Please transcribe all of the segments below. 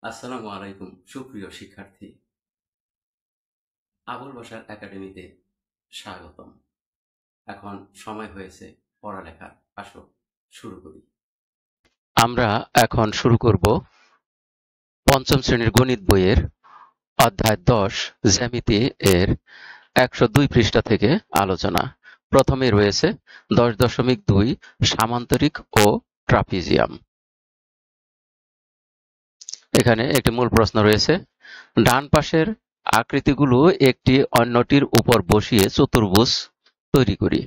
আসসালামু আলাইকুম সুপ্রিয় শিক্ষার্থী। আবুল বাশার একাডেমিতে স্বাগতম। এখন সময় হয়েছে পড়ালেখার। আসো শুরু করি। আমরা এখন শুরু করব পঞ্চম শ্রেণীর গণিত বইয়ের অধ্যায় 10 জ্যামিতি এর 102 পৃষ্ঠা থেকে আলোচনা। প্রথমে রয়েছে 10.2 সামান্তরিক ও ট্রাপিজিয়াম। এখানে একটি মূল প্রশ্ন রয়েছে, ডান পাশের আকৃতিগুলো একটি অন্যটির উপর বসিয়ে চতুর্ভুজ তৈরি করি।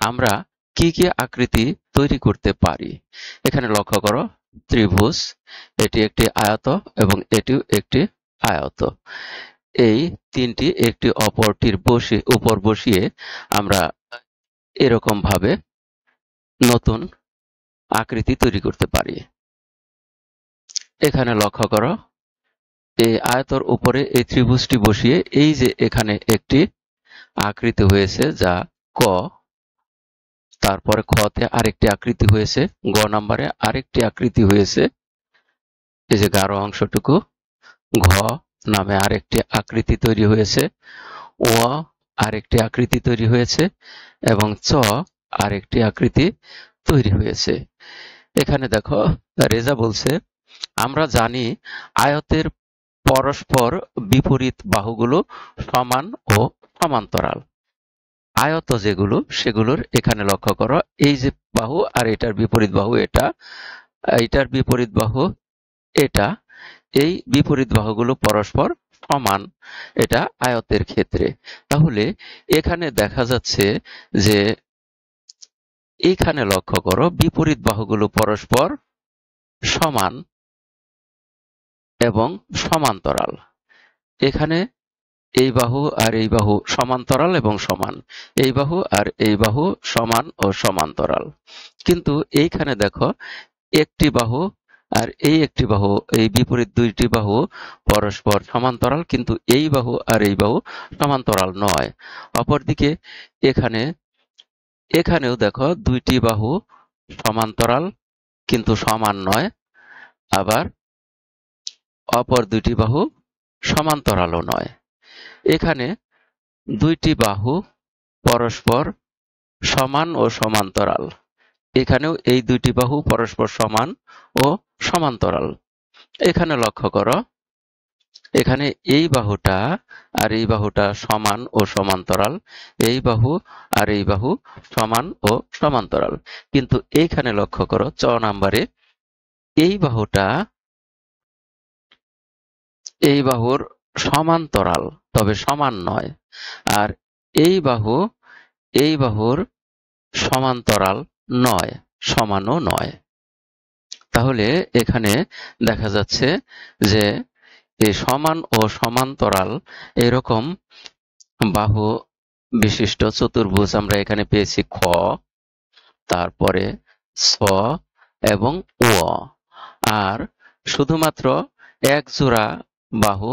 আমরা কি কি আকৃতি তৈরি করতে পারি? এখানে লক্ষ্য করো, ত্রিভুজ, এটি একটি আয়ত এবং এটিও একটি আয়ত। এই তিনটি একটি অপরটির উপর বসিয়ে আমরা এরকম ভাবে নতুন আকৃতি তৈরি করতে পারি। এখানে লক্ষ্য করো, এই আয়তর উপরে এই ত্রিভুজটি বসিয়ে এই যে এখানে একটি আকৃতি হয়েছে যা ক, তারপরে খতে আরেকটি আকৃতি হয়েছে, গ নম্বরে আরেকটি আকৃতি হয়েছে, এই যে গাঢ় অংশটুকু, ঘ নামে আরেকটি আকৃতি তৈরি হয়েছে, ও আরেকটি আকৃতি তৈরি হয়েছে এবং চ আরেকটি আকৃতি তৈরি হয়েছে। এখানে দেখো রেজা বলছে, আমরা জানি আয়তের পরস্পর বিপরীত বাহুগুলো সমান ও সমান্তরাল। আয়ত যেগুলো সেগুলোর এখানে লক্ষ্য করো, এই যে বাহু আর এটার বিপরীত বাহু এটা, এইটার বিপরীত বাহু এটা, এই বিপরীত বাহুগুলো পরস্পর সমান, এটা আয়তের ক্ষেত্রে। তাহলে এখানে দেখা যাচ্ছে যে এইখানে লক্ষ্য করো বিপরীত বাহুগুলো পরস্পর সমান এবং সমান্তরাল। এখানে এই বাহু আর এই বাহু সমান্তরাল এবং সমান, এই বাহু আর এই বাহু সমান ও সমান্তরাল। কিন্তু এইখানে দেখো একটি বাহু আর এই একটি বাহু, এই বিপরীত দুইটি বাহু পরস্পর সমান্তরাল, কিন্তু এই বাহু আর এই বাহু সমান্তরাল নয়। অপরদিকে এখানেও দেখো দুইটি বাহু সমান্তরাল কিন্তু সমান নয়, আবার অপর দুইটি বাহু সমান্তরালও নয়। এখানে দুইটি বাহু পরস্পর সমান ও সমান্তরাল, এখানেও এই দুইটি বাহু পরস্পর সমান ও সমান্তরাল। এখানে লক্ষ্য করো, এখানে এই বাহুটা আর এই বাহুটা সমান ও সমান্তরাল, এই বাহু আর এই বাহু সমান ও সমান্তরাল। কিন্তু এইখানে লক্ষ্য করো চ নাম্বারে, এই বাহুটা এই বাহুর সমান্তরাল তবে সমান নয়, আর এই বাহুর সমান্তরাল নয়, সমানও নয়। তাহলে এখানে দেখা যাচ্ছে যে এই সমান ও সমান্তরাল এরকম বাহু বিশিষ্ট চতুর্ভুজ আমরা এখানে পেয়েছি খ, তারপরে ছ এবং ও। আর শুধুমাত্র এক জোড়া বাহু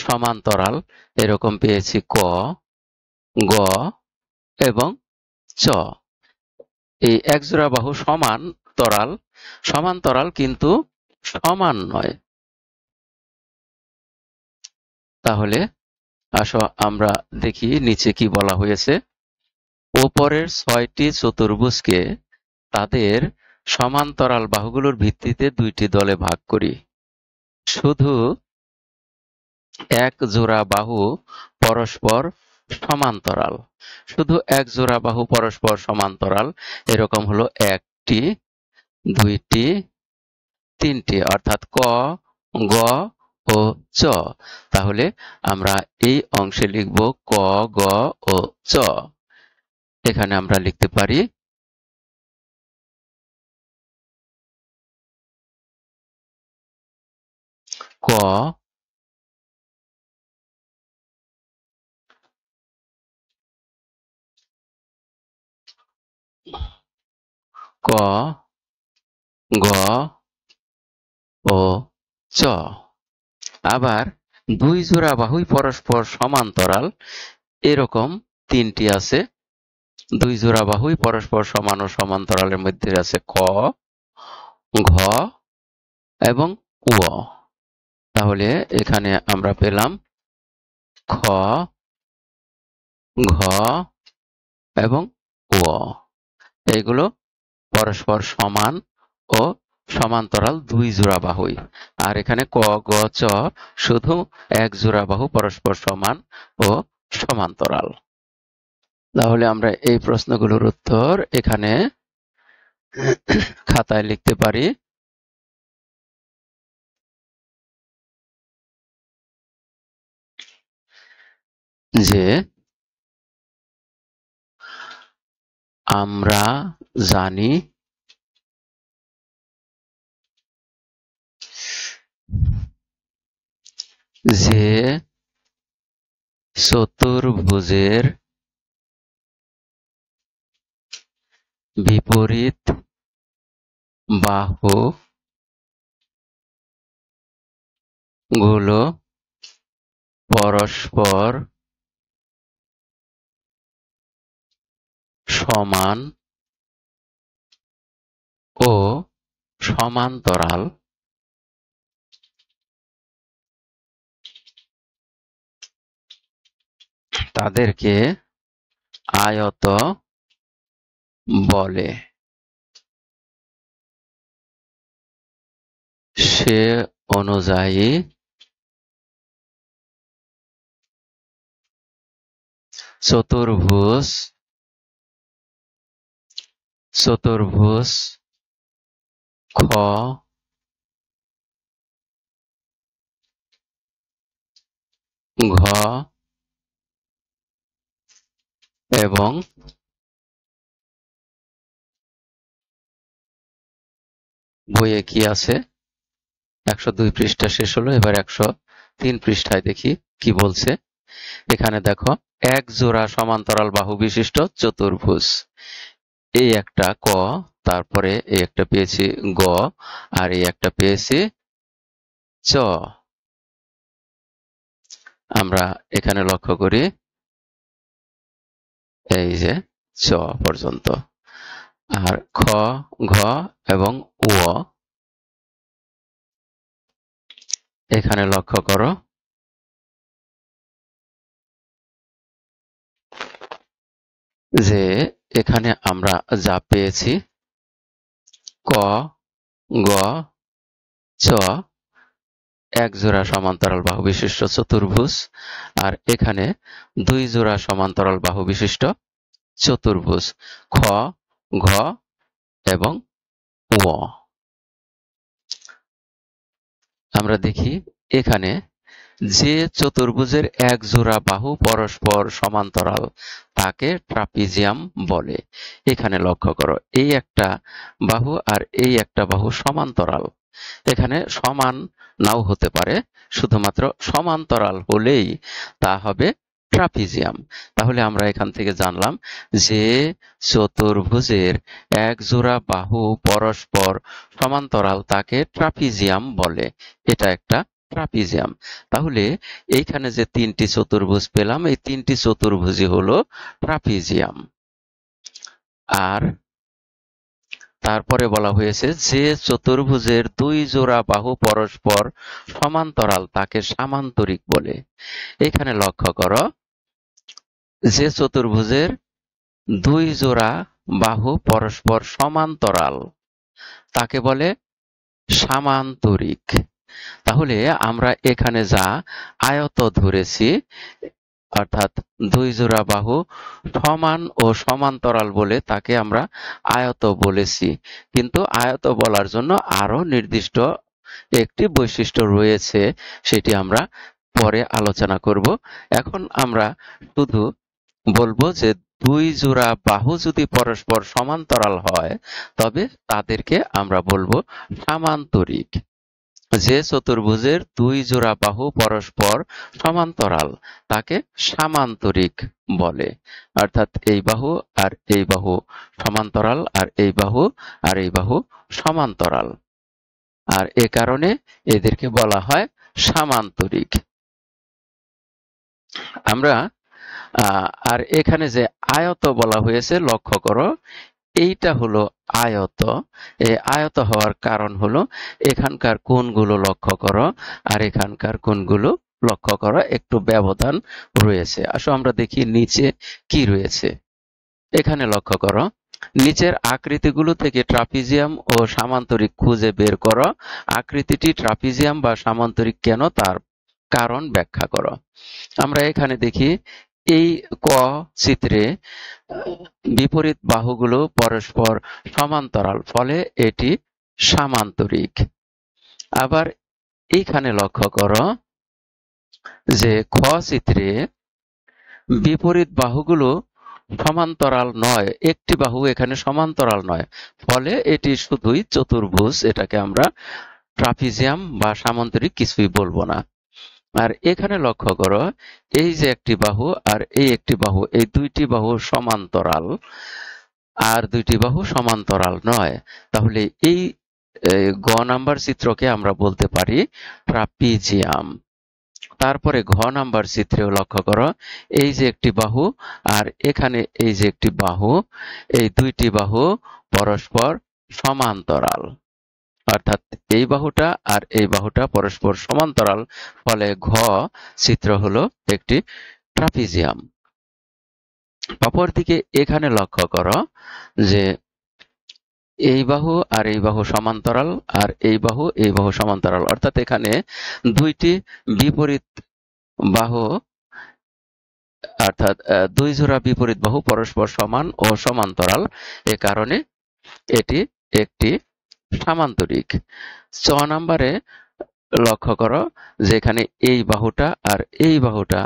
সমান্তরাল এরকম পেয়েছি ক, গ এবং চ। এই এক জোড়া বাহু সমান্তরাল কিন্তু সমান নয়। তাহলে আসো আমরা দেখি নিচে কি বলা হয়েছে। ওপরের ৬টি চতুর্ভুজকে তাদের সমান্তরাল বাহুগুলোর ভিত্তিতে দুইটি দলে ভাগ করি। শুধু এক জোড়া বাহু পরস্পর সমান্তরাল, শুধু এক জোড়া বাহু পরস্পর সমান্তরাল এরকম হলো একটি, দুইটি, তিনটি, অর্থাৎ ক, গ ও চ। তাহলে আমরা এই অংশে লিখব ক, গ ও চ। এখানে আমরা লিখতে পারি ক, ক, গ ও চ। আবার দুই জোড়া বাহুই পরস্পর সমান্তরাল এরকম তিনটি আছে। দুই জোড়া বাহুই পরস্পর সমান ও সমান্তরালের মধ্যে আছে খ, ঘ এবং উ। তাহলে এখানে আমরা পেলাম খ, ঘ এবং ও। এইগুলো পরস্পর সমান ও সমান্তরাল দুই জোড়া বাহুই। আর এখানে ক, গ, চ শুধু এক জোড়া বাহু পরস্পর সমান ও সমান্তরাল। তাহলে আমরা এই প্রশ্নগুলোর উত্তর এখানে খাতায় লিখতে পারি। যে আমরা জানি যে চতুর্ভুজের বিপরীত বাহু গুলো পরস্পর সমান ও সমান্তরাল। তাদেরকে আয়ত বলে। সে অনুযায়ী চতুর্ভুজ খ, ঘ এবং বইয়ে কি আছে, 102 পৃষ্ঠা শেষ হলো, এবার 103 পৃষ্ঠায় দেখি কি বলছে। এখানে দেখো, এক জোড়া সমান্তরাল বাহু বিশিষ্ট চতুর্ভুজ। এই একটা ক, তারপরে এই একটা পেয়েছি গ, আর এই একটা পেয়েছি চ। আমরা এখানে লক্ষ্য করি, এই যে চ পর্যন্ত। আর খ, ঘ এবং ও এখানে লক্ষ্য করো, যে এখানে আমরা যা পেয়েছি ক, গ, চ এক জোড়া সমান্তরাল বাহু বিশিষ্ট চতুর্ভুজ, আর এখানে দুই জোড়া সমান্তরাল বাহু বিশিষ্ট চতুর্ভুজ খ, ঘ এবং ও। আমরা দেখি এখানে যে চতুর্ভুজের এক জোড়া বাহু পরস্পর সমান্তরাল তাকে ট্রাপিজিয়াম বলে। এখানে লক্ষ্য করো, এই একটা বাহু আর এই একটা বাহু সমান্তরাল। এখানে সমান নাও হতে পারে, শুধুমাত্র সমান্তরাল হলেই তা হবে ট্রাপিজিয়াম। তাহলে আমরা এখান থেকে জানলাম যে চতুর্ভুজের এক জোড়া বাহু পরস্পর সমান্তরাল তাকে ট্রাপিজিয়াম বলে। এটা একটা ট্রাপিজিয়াম। তাহলে এইখানে যে তিনটি চতুর্ভুজ পেলাম, এই তিনটি চতুর্ভুজই হলো ট্রাপিজিয়াম। আর তারপরে বলা হয়েছে যে চতুর্ভুজের দুই জোড়া বাহু পরস্পর সমান্তরাল তাকে সামান্তরিক বলে। এখানে লক্ষ্য করো, যে চতুর্ভুজের দুই জোড়া বাহু পরস্পর সমান্তরাল তাকে বলে সামান্তরিক। তাহলে আমরা এখানে যা আয়ত ধরেছি, অর্থাৎ দুই জোড়া বাহু সমান ও সমান্তরাল বলে তাকে আমরা আয়ত বলেছি। কিন্তু আয়ত বলার জন্য আরো নির্দিষ্ট একটি বৈশিষ্ট্য রয়েছে, সেটি আমরা পরে আলোচনা করব। এখন আমরা শুধু বলবো যে দুই জোড়া বাহু যদি পরস্পর সমান্তরাল হয় তবে তাদেরকে আমরা বলবো সামান্তরিক। যে চতুর্ভুজের দুই জোড়া বাহু পরস্পর সমান্তরাল তাকে সামান্তরিক বলে। অর্থাৎ এই বাহু আর এই বাহু সমান্তরাল, আর এই বাহু আর এই বাহু সমান্তরাল, আর এ কারণে এদেরকে বলা হয় সামান্তরিক। আমরা আর এখানে যে আয়ত বলা হয়েছে, লক্ষ্য করো, এইটা হলো আয়ত। এই আয়ত হওয়ার কারণ হলো এখানকার কোণগুলো লক্ষ্য করো আর এখানকার কোণগুলো লক্ষ্য করো, একটু ব্যবধান রয়েছে। আসো আমরা দেখি নিচে কি রয়েছে। এখানে লক্ষ্য করো, নিচের আকৃতিগুলো থেকে ট্রাপিজিয়াম ও সামান্তরিক খুঁজে বের করো। আকৃতিটি ট্রাপিজিয়াম বা সামান্তরিক কেন তার কারণ ব্যাখ্যা করো। আমরা এখানে দেখি এই ক চিত্রে বিপরীত বাহুগুলো পরস্পর সমান্তরাল, ফলে এটি সামান্তরিক। আবার এইখানে লক্ষ্য করো যে খ চিত্রে বিপরীত বাহুগুলো সমান্তরাল নয়, একটি বাহু এখানে সমান্তরাল নয়, ফলে এটি শুধুই চতুর্ভুজ। এটাকে আমরা ট্রাপিজিয়াম বা সামান্তরিক কিছুই বলবো না। আর এখানে লক্ষ্য করো, এই যে একটি বাহু আর এই একটি বাহু, এই দুইটি বাহু সমান্তরাল আর দুইটি বাহু সমান্তরাল নয়। তাহলে এই গ নাম্বার চিত্রকে আমরা বলতে পারি ট্রাপিজিয়াম। তারপরে ঘ নাম্বার চিত্রেও লক্ষ্য করো, এই যে একটি বাহু আর এখানে এই যে একটি বাহু, এই দুইটি বাহু পরস্পর সমান্তরাল, অর্থাৎ এই বাহুটা আর এই বাহুটা পরস্পর সমান্তরাল, ফলে ঘ চিত্র হলো একটি ট্রাপিজিয়াম। অপরদিকে এখানে লক্ষ্য করো যে এই বাহু আর এই বাহু সমান্তরাল আর এই বাহু সমান্তরাল, অর্থাৎ এখানে দুইটি বিপরীত বাহু, অর্থাৎ দুই জোড়া বিপরীত বাহু পরস্পর সমান ও সমান্তরাল, এ কারণে এটি একটি সামান্তরিক। চ নাম্বারে লক্ষ্য করো যে এখানে এই বাহুটা আর এই বাহুটা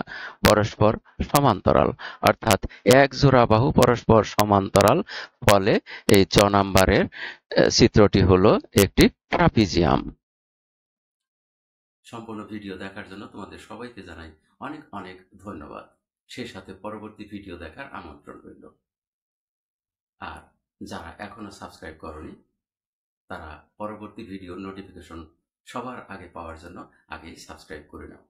পরস্পর সমান্তরাল, অর্থাৎ এক জোড়া বাহু পরস্পর সমান্তরাল, ফলে এই চ নাম্বারের চিত্রটি হলো একটি ট্রাপিজিয়াম। সম্পূর্ণ ভিডিও দেখার জন্য তোমাদের সবাইকে জানাই অনেক অনেক ধন্যবাদ। সেই সাথে পরবর্তী ভিডিও দেখার আমন্ত্রণ রইল। আর যারা এখনো সাবস্ক্রাইব করনি তারা পরবর্তী ভিডিওর নোটিফিকেশন সবার আগে পাওয়ার জন্য আগেই সাবস্ক্রাইব করে নাও।